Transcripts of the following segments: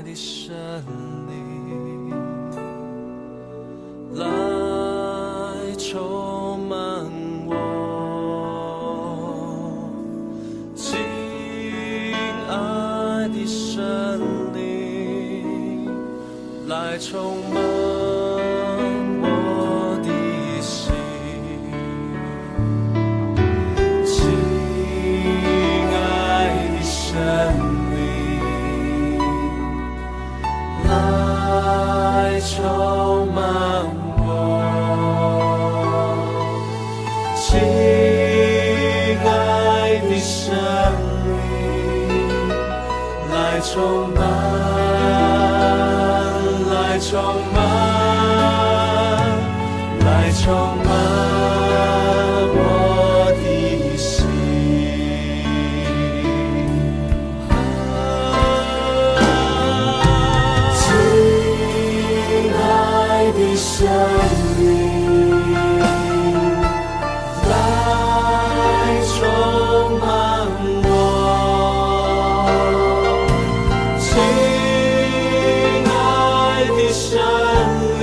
的胜利，来充满我，亲爱的圣灵，来充满我的心，亲爱的圣灵，来充满我，亲爱的圣灵，来充满，来充满，来充满我的心。亲爱的圣灵，来充满我，亲爱的圣灵，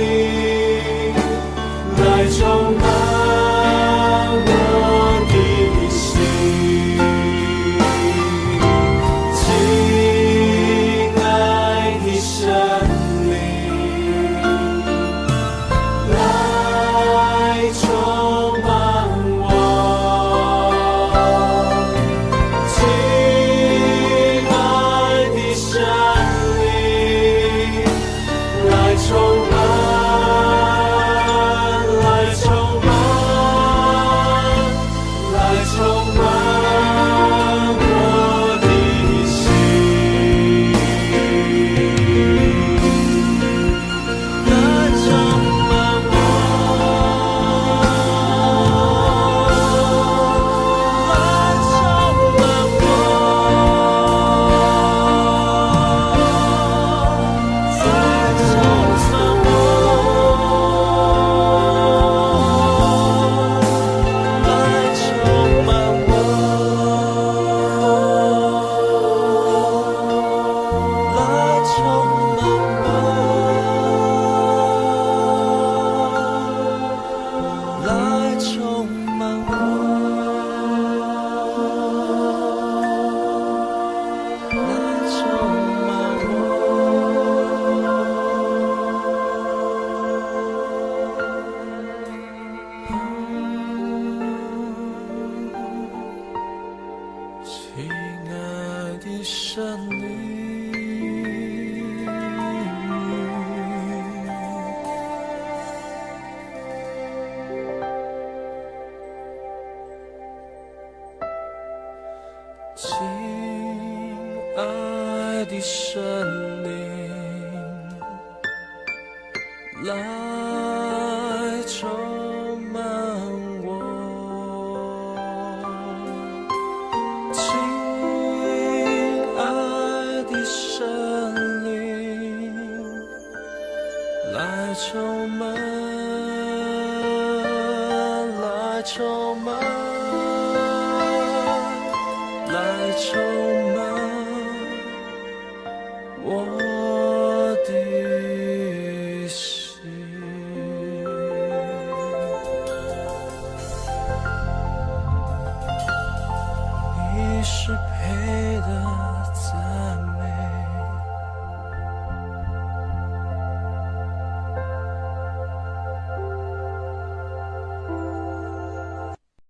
来充满我的心，亲爱的圣灵，来充满我，亲爱的圣灵，来充满，来充满，来充满我的心。来充满我，来充满我，再充满我，来充满我，来充满我，来充满我，来充满我。亲爱的圣灵，亲爱的圣灵，来充满我，亲爱的圣灵，来充满，来充满，来充满我的心。你是